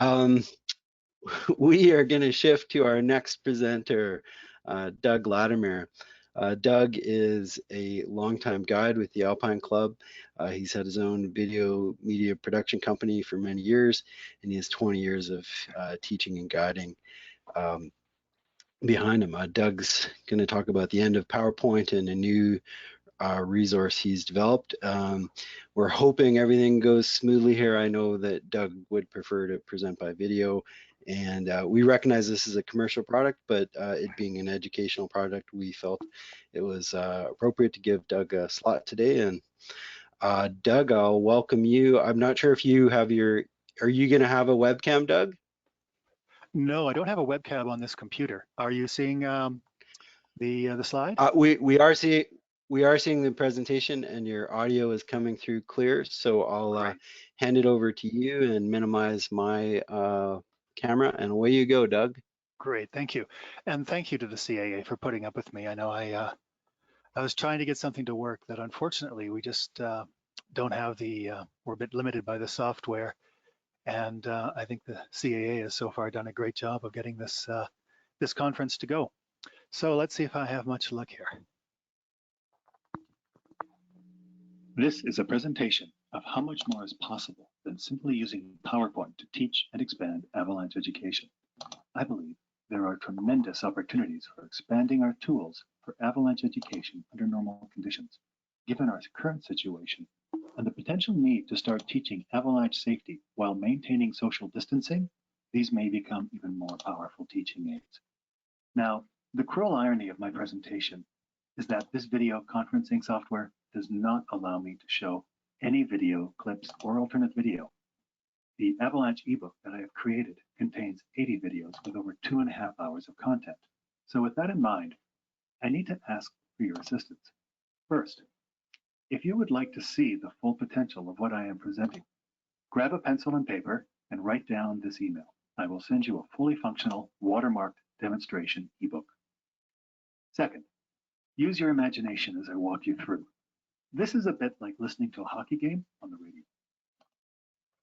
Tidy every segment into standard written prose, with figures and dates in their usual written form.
Um, we are going to shift to our next presenter, Doug Latimer. Doug is a longtime guide with the Alpine Club. He's had his own video media production company for many years, and he has 20 years of teaching and guiding um, behind him. Doug's going to talk about the end of PowerPoint and a new resource he's developed. We're hoping everything goes smoothly here. I know that Doug would prefer to present by video, and we recognize this is a commercial product, but it being an educational product, we felt it was appropriate to give Doug a slot today. And Doug, I'll welcome you. I'm not sure if you have are you going to have a webcam, Doug? No, I don't have a webcam on this computer. Are you seeing the slide? We are seeing the presentation, and your audio is coming through clear. So I'll hand it over to you and minimize my camera, and away you go, Doug. Great, thank you, and thank you to the CAA for putting up with me. I know I was trying to get something to work that unfortunately we just don't have we're a bit limited by the software, and I think the CAA has so far done a great job of getting this this conference to go. So let's see if I have much luck here. This is a presentation of how much more is possible than simply using PowerPoint to teach and expand Avalanche education. I believe there are tremendous opportunities for expanding our tools for Avalanche education under normal conditions. Given our current situation and the potential need to start teaching Avalanche safety while maintaining social distancing, these may become even more powerful teaching aids. Now, the cruel irony of my presentation is that this video conferencing software does not allow me to show any video clips or alternate video. The Avalanche ebook that I have created contains 80 videos with over 2.5 hours of content. So with that in mind, I need to ask for your assistance. First, if you would like to see the full potential of what I am presenting, grab a pencil and paper and write down this email. I will send you a fully functional, watermarked demonstration ebook. Second, use your imagination as I walk you through. This is a bit like listening to a hockey game on the radio.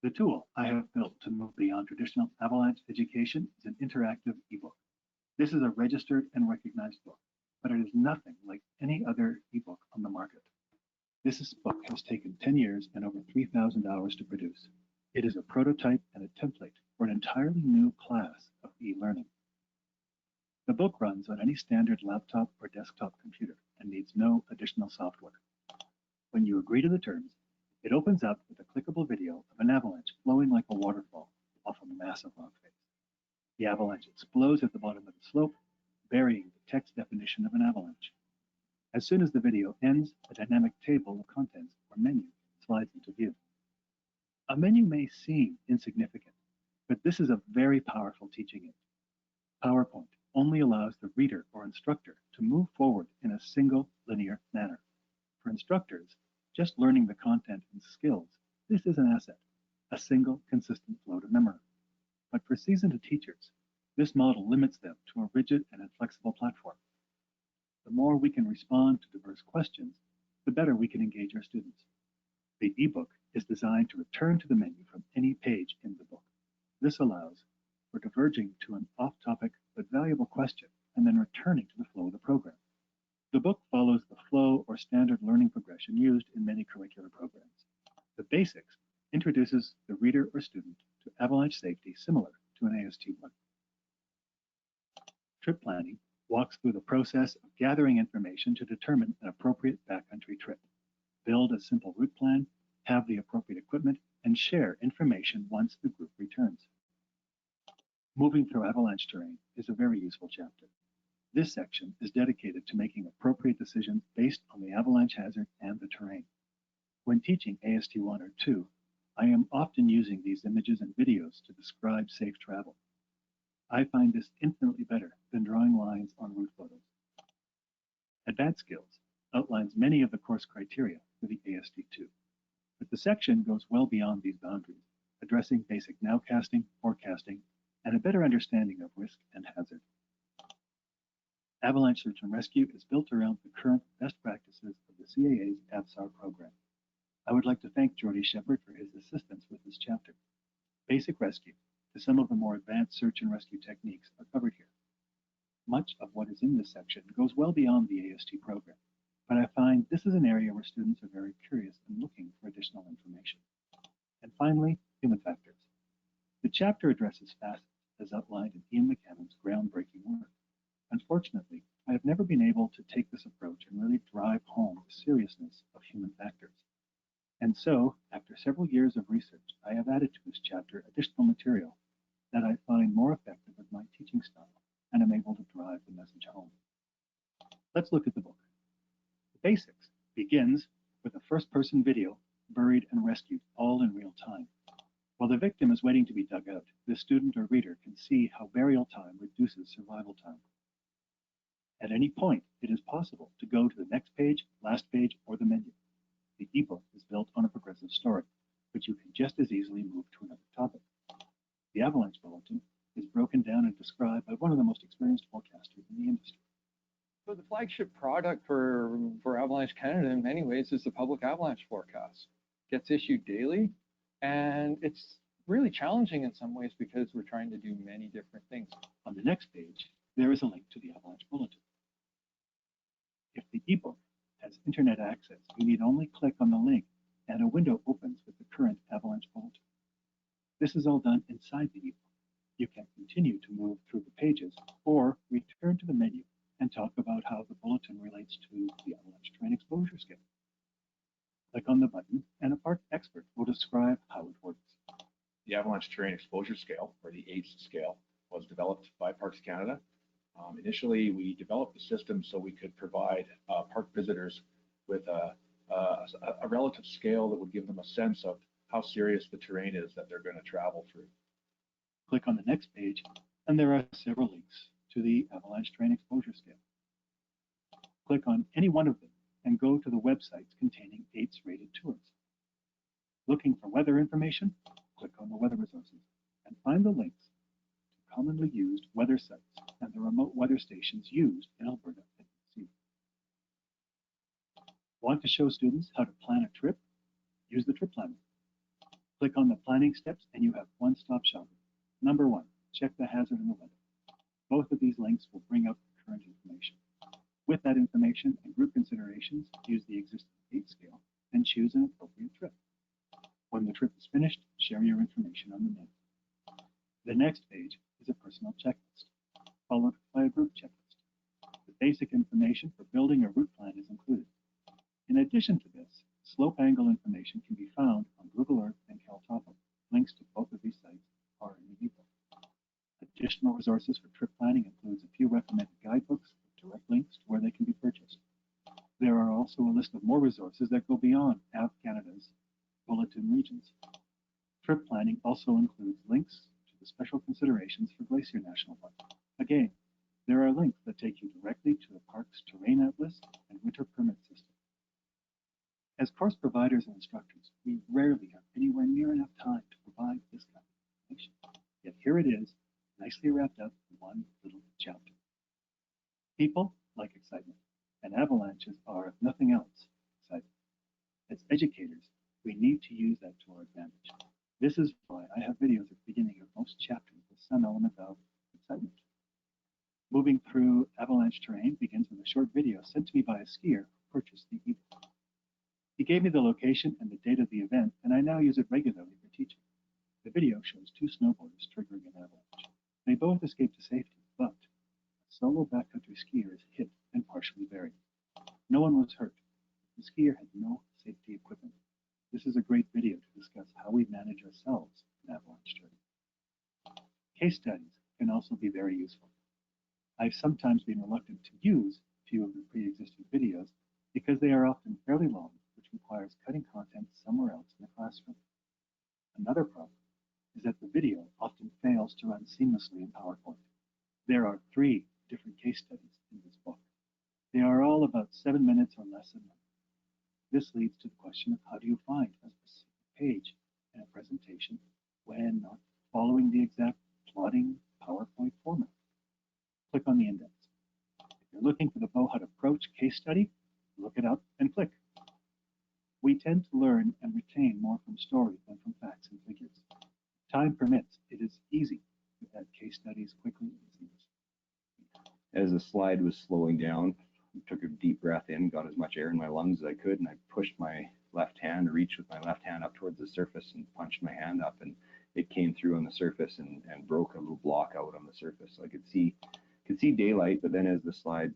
The tool I have built to move beyond traditional Avalanche education is an interactive ebook. This is a registered and recognized book, but it is nothing like any other ebook on the market. This book has taken 10 years and over 3,000 hours to produce. It is a prototype and a template for an entirely new class of e-learning. The book runs on any standard laptop or desktop computer and needs no additional software. When you agree to the terms, it opens up with a clickable video of an avalanche flowing like a waterfall off a massive rock face. The avalanche explodes at the bottom of the slope, burying the text definition of an avalanche. As soon as the video ends, a dynamic table of contents or menu slides into view. A menu may seem insignificant, but this is a very powerful teaching aid. PowerPoint only allows the reader or instructor to move forward in a single linear manner. For instructors, just learning the content and skills, this is an asset, a single consistent flow to memory. But for seasoned teachers, this model limits them to a rigid and inflexible platform. The more we can respond to diverse questions, the better we can engage our students. The ebook is designed to return to the menu from any page in the book. This allows for diverging to an off-topic but valuable question and then returning to the flow of the program. The book follows the flow or standard learning progression used in many curricular programs. The basics introduces the reader or student to avalanche safety similar to an AST1. Trip planning walks through the process of gathering information to determine an appropriate backcountry trip. Build a simple route plan, have the appropriate equipment, and share information once the group returns. Moving through avalanche terrain is a very useful chapter. This section is dedicated to making appropriate decisions based on the avalanche hazard and the terrain. When teaching AST1 or 2, I am often using these images and videos to describe safe travel. I find this infinitely better than drawing lines on route photos. Advanced Skills outlines many of the course criteria for the AST2, but the section goes well beyond these boundaries, addressing basic nowcasting, forecasting, and a better understanding of risk and hazard. Avalanche Search and Rescue is built around the current best practices of the CAA's AVSAR program. I would like to thank Jordy Shepard for his assistance with this chapter. Basic rescue Some of the more advanced search and rescue techniques are covered here. Much of what is in this section goes well beyond the AST program, but I find this is an area where students are very curious and looking for additional information. And finally, human factors. The chapter addresses facets as outlined in Ian McCannon's groundbreaking work. Unfortunately, I have never been able to take this approach and really drive home the seriousness of human factors. And so, after several years of research, I have added to this chapter additional material that I find more effective with my teaching style, and am able to drive the message home. Let's look at the book. The basics begins with a first-person video, buried and rescued, all in real time. While the victim is waiting to be dug out, the student or reader can see how burial time reduces survival time. At any point, it is possible to go to the next page, last page, or the menu. The eBook is built on a progressive story, but you can just as easily move to another topic. The Avalanche Bulletin is broken down and described by one of the most experienced forecasters in the industry. So the flagship product for Avalanche Canada in many ways is the public avalanche forecast. It gets issued daily, and it's really challenging in some ways because we're trying to do many different things. On the next page, there is a link to the Avalanche Bulletin. If the eBook has internet access, you need only click on the link and a window opens with the current Avalanche Bulletin. This is all done inside the eBook. You can continue to move through the pages or return to the menu and talk about how the bulletin relates to the avalanche terrain exposure scale. Click on the button and a park expert will describe how it works. The Avalanche Terrain Exposure Scale, or the ACE scale, was developed by Parks Canada. Initially, we developed the system so we could provide park visitors with a relative scale that would give them a sense of how serious the terrain is that they're going to travel through. Click on the next page, and there are several links to the Avalanche Terrain Exposure Scale. Click on any one of them and go to the websites containing ACE rated tours. Looking for weather information? Click on the weather resources and find the links to commonly used weather sites and the remote weather stations used in Alberta and BC. Want to show students how to plan a trip? Use the trip planner. Click on the planning steps and you have one-stop shopping. Number 1, check the hazard and the weather. Both of these links will bring up the current information. With that information and group considerations, use the existing ACE scale and choose an appropriate trip. When the trip is finished, share your information on the menu. The next page is a personal checklist, followed by a group checklist. The basic information for building a route plan is included. In addition to this, slope angle information can be found on Google Earth and CalTopo. Links to both of these sites are in the eBook. Additional resources for trip planning includes a few recommended guidebooks with direct links to where they can be purchased. There are also a list of more resources that go beyond Av Canada's bulletin regions. Trip planning also includes links to the special considerations for Glacier National Park. Again, there are links that take you directly to the park's terrain atlas and winter permit system. As course providers and instructors, we rarely have anywhere near enough time to provide this kind of information. Yet here it is, nicely wrapped up in one little chapter. People like excitement, and avalanches are, if nothing else, exciting. As educators, we need to use that to our advantage. This is why I have videos at the beginning of most chapters with some element of excitement. Moving through avalanche terrain begins with a short video sent to me by a skier who purchased the eBook. He gave me the location and the date of the event, and I now use it regularly for teaching. The video shows 2 snowboarders triggering an avalanche. They both escaped to safety, but a solo backcountry skier is hit and partially buried. No one was hurt. The skier had no safety equipment. This is a great video to discuss how we manage ourselves in avalanche terrain. Case studies can also be very useful. I've sometimes been reluctant to use a few of the pre-existing videos because they are often fairly long, which requires cutting content somewhere else in the classroom. Another problem is that the video often fails to run seamlessly in PowerPoint. There are 3 different case studies in this book. They are all about 7 minutes or less a minute. This leads to the question of how do you find a specific page in a presentation when not following the exact plotting PowerPoint format. Click on the index. If you're looking for the Bowhut Approach case study, look it up and click. We tend to learn and retain more from stories than from facts and figures. time permits, it is easy to add case studies quickly and seamlessly. As the slide was slowing down, I took a deep breath in, got as much air in my lungs as I could, and I pushed my left hand, reached with my left hand up towards the surface and punched my hand up, and it came through on the surface and broke a little block out on the surface. So I could see daylight, but then as the slide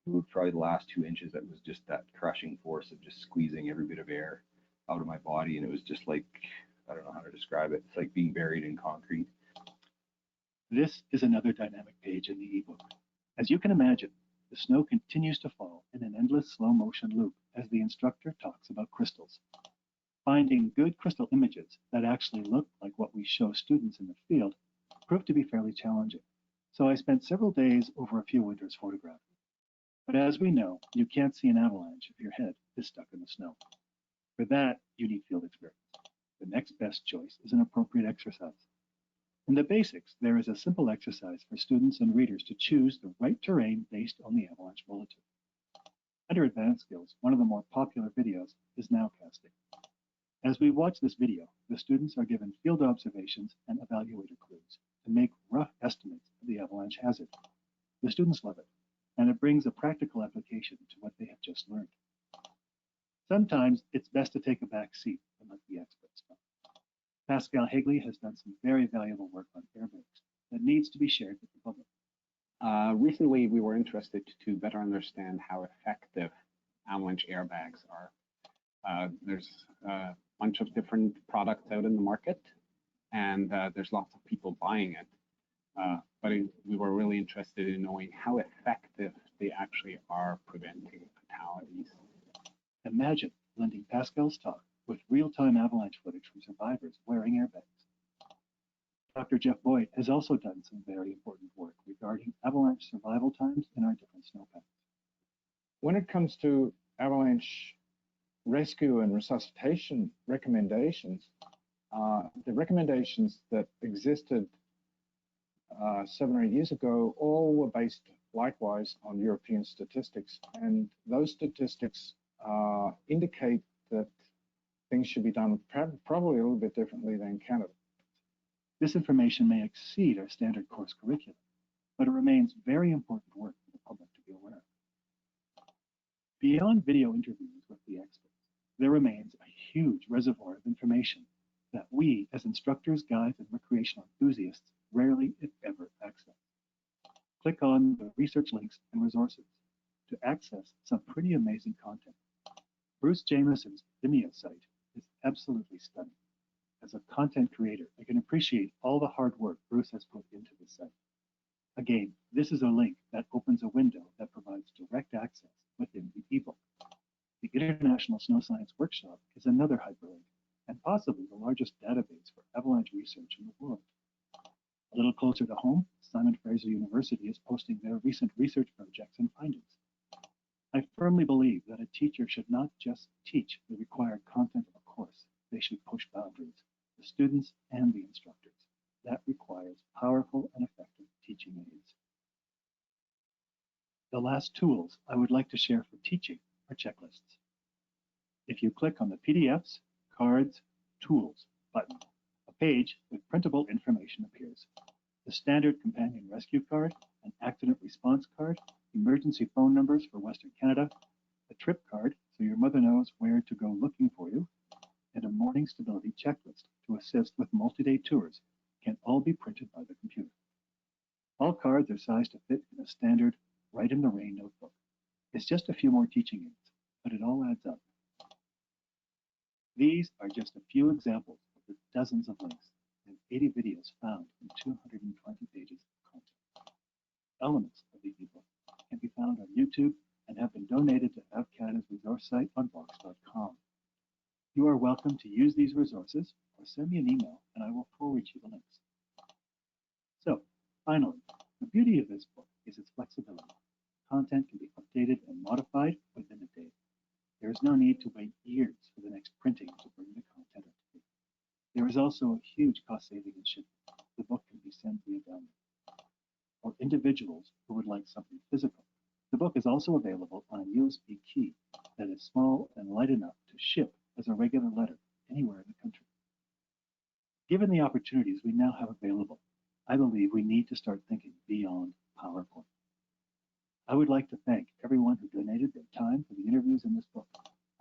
moved probably the last 2 inches, that was just that crushing force of just squeezing every bit of air out of my body, and it was just like, I don't know how to describe it. It's like being buried in concrete. This is another dynamic page in the ebook. As you can imagine, the snow continues to fall in an endless slow motion loop as the instructor talks about crystals. Finding good crystal images that actually look like what we show students in the field proved to be fairly challenging. So I spent several days over a few winters photographing. But as we know, you can't see an avalanche if your head is stuck in the snow. For that, you need field experience. The next best choice is an appropriate exercise. In the basics, there is a simple exercise for students and readers to choose the right terrain based on the avalanche bulletin. Under advanced skills, one of the more popular videos is nowcasting. As we watch this video, the students are given field observations and evaluator clues to make rough estimates of the avalanche hazard. The students love it, and it brings a practical application to what they have just learned. Sometimes it's best to take a back seat and let the experts know. Pascal Higley has done some very valuable work on airbags that needs to be shared with the public. Recently, we were interested to better understand how effective avalanche airbags are. There's a bunch of different products out in the market, and there's lots of people buying it. But we were really interested in knowing how effective they actually are preventing fatalities. Imagine blending Pascal's talk with real-time avalanche footage from survivors wearing airbags. Dr. Jeff Boyd has also done some very important work regarding avalanche survival times in our different snowpacks. When it comes to avalanche rescue and resuscitation recommendations, the recommendations that existed 7 or 8 years ago all were based likewise on European statistics, and those statistics indicate that things should be done probably a little bit differently than Canada. This information may exceed our standard course curriculum, but it remains very important work for the public to be aware of. Beyond video interviews with the experts, there remains a huge reservoir of information that we, as instructors, guides, and recreational enthusiasts, rarely, if ever, access. Click on the research links and resources to access some pretty amazing content. Bruce Jameson's Vimeo site is absolutely stunning. As a content creator, I can appreciate all the hard work Bruce has put into this site. Again, this is a link that opens a window that provides direct access within the ebook. The International Snow Science Workshop is another hyperlink, and possibly the largest database for avalanche research in the world. A little closer to home, Simon Fraser University is posting their recent research projects and findings. I firmly believe that a teacher should not just teach the required content of a course, they should push boundaries, the students and the instructors. That requires powerful and effective teaching aids. The last tools I would like to share for teaching are checklists. If you click on the PDFs, Cards, Tools button, a page with printable information appears. The standard companion rescue card, an accident response card, emergency phone numbers for Western Canada, a trip card so your mother knows where to go looking for you, and a morning stability checklist to assist with multi-day tours can all be printed by the computer. All cards are sized to fit in a standard Write in the Rain notebook. It's just a few more teaching aids, but it all adds up. These are just a few examples of the dozens of links and 80 videos found in 220 pages of content. Elements of the ebook can be found on YouTube and have been donated to Av Canada's resource site on Vox.com. You are welcome to use these resources or send me an email and I will forward you the links. So, finally, the beauty of this book is its flexibility. Content can be updated and modified within a day. There is no need to wait years for the next printing to bring the content up to date. There is also a huge cost saving in shipping. The book can be sent via download. For individuals who would like something physical, the book is also available on a USB key that is small and light enough to ship as a regular letter anywhere in the country. Given Given the opportunities we now have available, I believe we need to start thinking beyond PowerPoint. I would like to thank everyone who donated their time for the interviews in this book.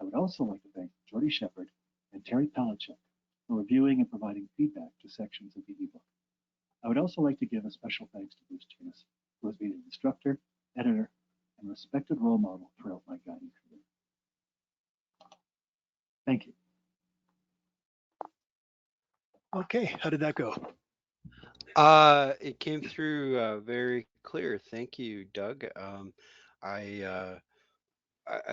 I would also like to thank Jordy Shepard and Terry Pelichek for reviewing and providing feedback to sections of the ebook. I would also like to give a special thanks to Bruce Tunis, who has been an instructor, editor, and respected role model throughout my guiding career. Thank you. Okay, how did that go? It came through very clear. Thank you, Doug. I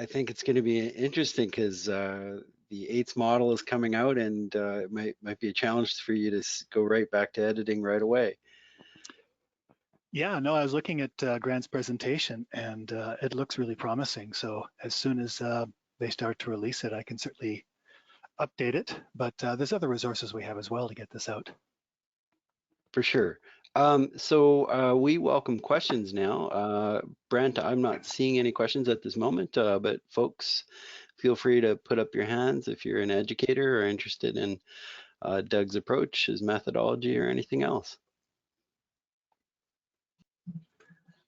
think it's going to be interesting because the AITS model is coming out, and it might be a challenge for you to go right back to editing right away. Yeah, no, I was looking at Grant's presentation, and it looks really promising. So as soon as they start to release it, I can certainly update it. But there's other resources we have as well to get this out. For sure. So we welcome questions now. Brent, I'm not seeing any questions at this moment, but folks, feel free to put up your hands if you're an educator or interested in Doug's approach, his methodology, or anything else.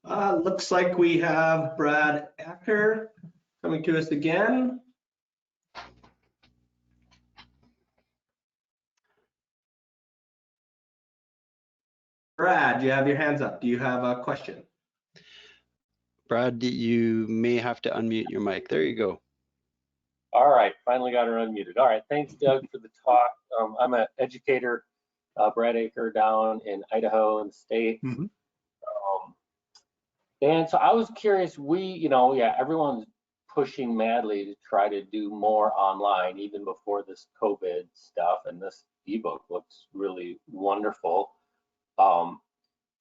Looks like we have Brad Acker coming to us again. Brad, you have your hands up. Do you have a question? Brad, you may have to unmute your mic. There you go. All right, finally got her unmuted. All right, thanks, Doug, for the talk. I'm an educator, Brad Acker, down in Idaho in the state. Mm-hmm. And so I was curious, everyone's pushing madly to try to do more online, even before this COVID stuff, and this ebook looks really wonderful.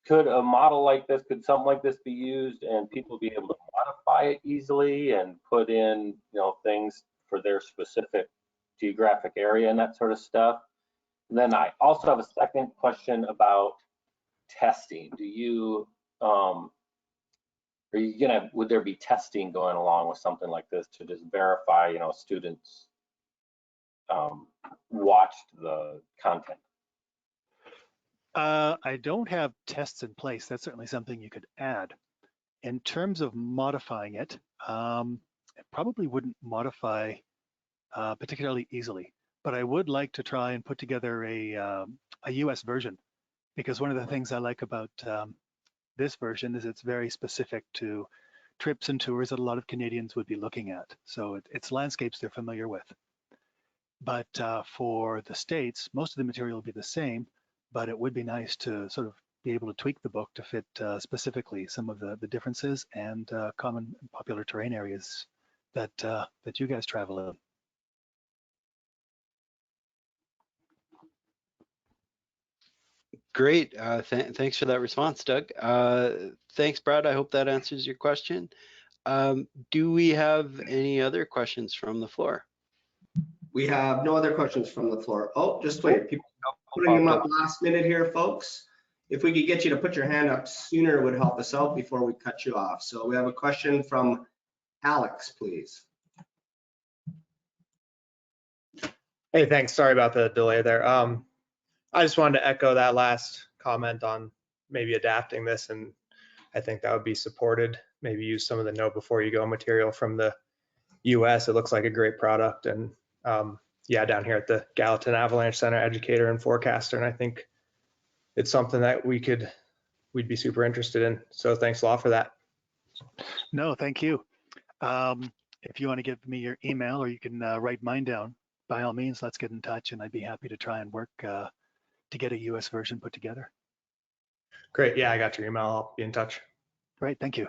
Could a model like this, could something like this be used and people be able to modify it easily and put in, things for their specific geographic area and that sort of stuff? And then I also have a second question about testing. Do you, would there be testing going along with something like this to just verify, students watched the content? I don't have tests in place. That's certainly something you could add. In terms of modifying it, it probably wouldn't modify particularly easily, but I would like to try and put together a US version, because one of the things I like about this version is it's very specific to trips and tours that a lot of Canadians would be looking at. So it's landscapes they're familiar with. But for the States, most of the material will be the same, but it would be nice to sort of be able to tweak the book to fit specifically some of the differences and common popular terrain areas that you guys travel in. Great. Thanks for that response, Doug. Thanks, Brad. I hope that answers your question. Do we have any other questions from the floor? We have no other questions from the floor. Oh, just wait. People putting them up last minute here, folks. If we could get you to put your hand up sooner, it would help us out before we cut you off. So we have a question from Alex, please. Hey, thanks. Sorry about the delay there. I just wanted to echo that last comment on maybe adapting this, and I think that would be supported. Maybe use some of the know before you go material from the US. It looks like a great product, and yeah, down here at the Gallatin Avalanche Center, educator and forecaster, and I think it's something that we'd be super interested in. So thanks a lot for that. No, thank you. If you want to give me your email, or you can write mine down, by all means, let's get in touch, and I'd be happy to try and work to get a US version put together. Great. Yeah, I got your email. I'll be in touch. Great. Thank you.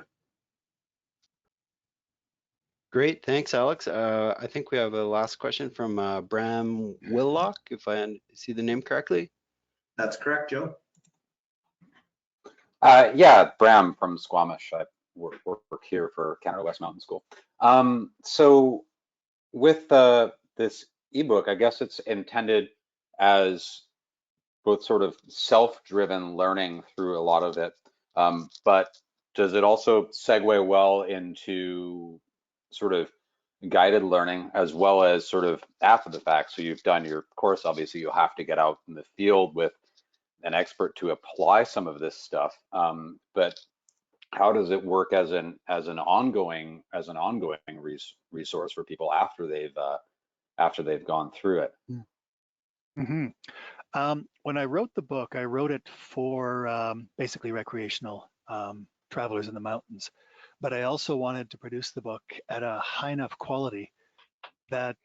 Great. Thanks, Alex. I think we have a last question from Bram Willock, if I see the name correctly. That's correct, Joe. Yeah, Bram from Squamish. I work here for Canada West Mountain School. So with this ebook, I guess it's intended as both sort of self-driven learning through a lot of it, but does it also segue well into sort of guided learning as well as sort of after the fact. So you've done your course, obviously you'll have to get out in the field with an expert to apply some of this stuff. But how does it work as an ongoing resource for people after they've gone through it? Mm-hmm. When I wrote the book, I wrote it for basically recreational travelers in the mountains, but I also wanted to produce the book at a high enough quality that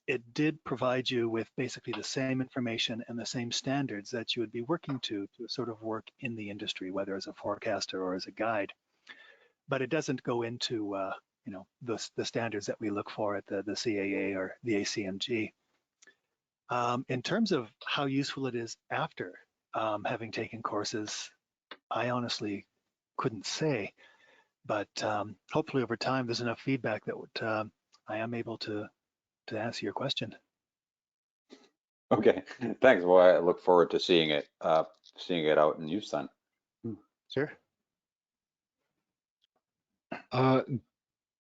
it did provide you with basically the same information and the same standards that you would be working to sort of work in the industry, whether as a forecaster or as a guide. But it doesn't go into you know, the standards that we look for at the CAA or the ACMG. In terms of how useful it is after having taken courses, I honestly couldn't say, but hopefully over time there's enough feedback that would, I am able to answer your question. Okay, thanks. Well, I look forward to seeing it out in use then. Sure.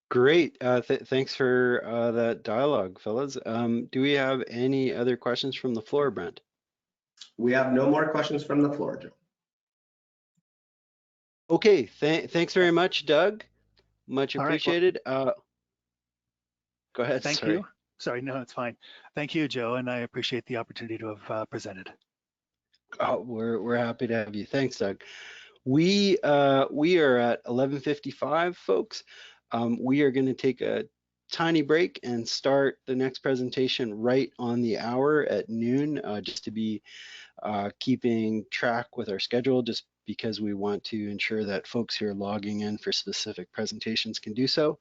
Great. Thanks for that dialogue, fellas. Do we have any other questions from the floor, Brent? We have no more questions from the floor, Joe. Okay, thanks very much, Doug. Much All right, well, appreciated. Go ahead. thank you. Sorry, no, it's fine. Thank you, Joe, and I appreciate the opportunity to have presented. Oh, we're happy to have you. Thanks, Doug. We are at 11:55, folks. We are going to take a tiny break and start the next presentation right on the hour at noon, just to be keeping track with our schedule, just because we want to ensure that folks who are logging in for specific presentations can do so.